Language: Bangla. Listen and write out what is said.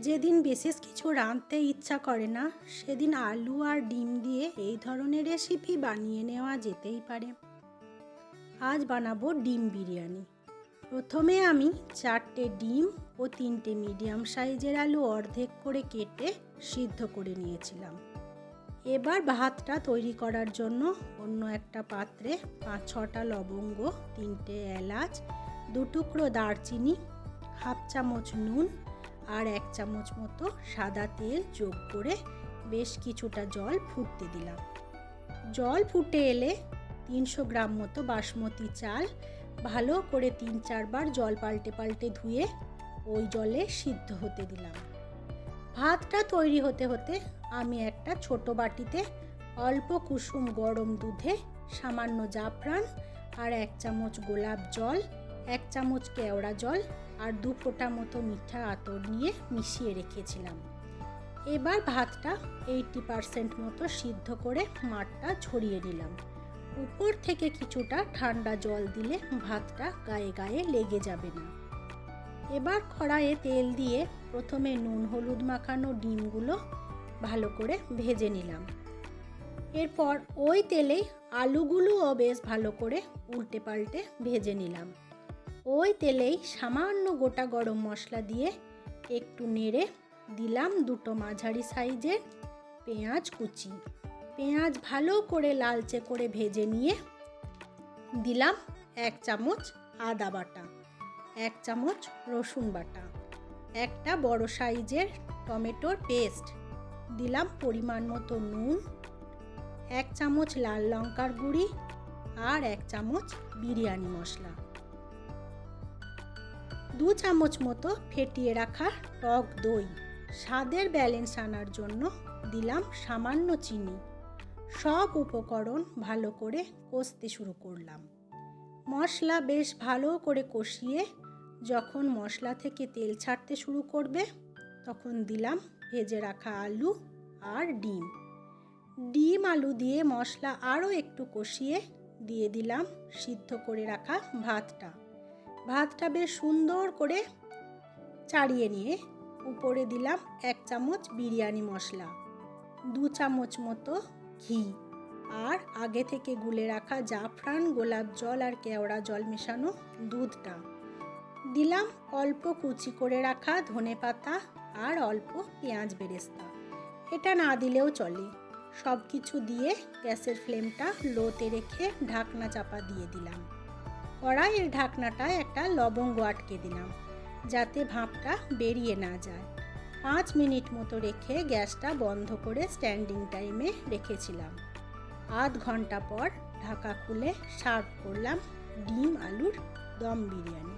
যেদিন বিশেষ কিছু রাঁধতে ইচ্ছা করে না সেদিন আলু আর ডিম দিয়ে এই ধরনের রেসিপি বানিয়ে নেওয়া যেতেই পারে। আজ বানাবো ডিম বিরিয়ানি। প্রথমে আমি 4টে ডিম ও 3টে মিডিয়াম সাইজের আলু অর্ধেক করে কেটে সিদ্ধ করে নিয়েছিলাম। এবার ভাতটা তৈরি করার জন্য অন্য একটা পাত্রে 5-6টা লবঙ্গ, 3টে এলাচ, 2 টুকরো দারচিনি, হাফ চামচ নুন আর 1 চামচ মতো সাদা তেল যোগ করে বেশ কিছুটা জল ফুটতে দিলাম। জল ফুটে এলে 300 গ্রাম মতো বাসমতি চাল ভালো করে 3-4 বার জল পাল্টে পাল্টে ধুয়ে ওই জলে সিদ্ধ হতে দিলাম। ভাতটা তৈরি হতে হতে আমি একটা ছোট বাটিতে অল্প কুসুম গরম দুধে সামান্য জাফরান আর 1 চামচ গোলাপ জল, 1 চামচ কেওড়া জল আর 2 ফোঁটা মতো মিঠা আতর নিয়ে মিশিয়ে রেখেছিলাম। এবার ভাতটা 80% মতো সিদ্ধ করে মাঠটা ছড়িয়ে নিলাম। উপর থেকে কিছুটা ঠান্ডা জল দিলে ভাতটা গায়ে গায়ে লেগে যাবে না। এবার কড়াইয়ে তেল দিয়ে প্রথমে নুন হলুদ মাখানো ডিমগুলো ভালো করে ভেজে নিলাম। এরপর ওই তেলেই আলুগুলোও বেশ ভালো করে উল্টে পাল্টে ভেজে নিলাম। ওই তেলেই সামান্য গোটা গরম মশলা দিয়ে একটু নেড়ে দিলাম 2টো মাঝারি সাইজের পেঁয়াজ কুচি। পেঁয়াজ ভালো করে লালচে করে ভেজে নিয়ে দিলাম 1 চামচ আদা বাটা, 1 চামচ রসুন বাটা, একটা বড় সাইজের টমেটোর পেস্ট, দিলাম পরিমাণ মতো নুন, 1 চামচ লাল লঙ্কার গুঁড়ি আর 1 চামচ বিরিয়ানি মশলা, 2 চামচ মতো ফেটিয়ে রাখা টক দই। স্বাদের ব্যালেন্স আনার জন্য দিলাম সামান্য চিনি। সব উপকরণ ভালো করে কষতে শুরু করলাম। মশলা বেশ ভালো করে কষিয়ে যখন মশলা থেকে তেল ছাড়তে শুরু করবে তখন দিলাম ভেজে রাখা আলু আর ডিম। ডিম আলু দিয়ে মশলা আরও একটু কষিয়ে দিয়ে দিলাম সিদ্ধ করে রাখা ভাতটা। ভাতটা বেশ সুন্দর করে চাড়িয়ে নিয়ে উপরে দিলাম 1 চামচ বিরিয়ানি মশলা, 2 চামচ মতো ঘি আর আগে থেকে গুলে রাখা জাফরান, গোলাপ জল আর কেওড়া জল মেশানো দুধটা। দিলাম অল্প কুচি করে রাখা ধনেপাতা আর অল্প পেঁয়াজ বেরেস্তা। এটা না দিলেও চলে। সব কিছু দিয়ে গ্যাসের ফ্লেমটা লোতে রেখে ঢাকনা চাপা দিয়ে দিলাম। কড়াইয়ের ঢাকনাটায় একটা লবঙ্গ আটকে দিলাম যাতে ভাপটা বেরিয়ে না যায়। 5 মিনিট মতো রেখে গ্যাসটা বন্ধ করে স্ট্যান্ডিং টাইমে রেখেছিলাম। আধ ঘন্টা পর ঢাকা খুলে সার্ভ করলাম ডিম আলুর দম বিরিয়ানি।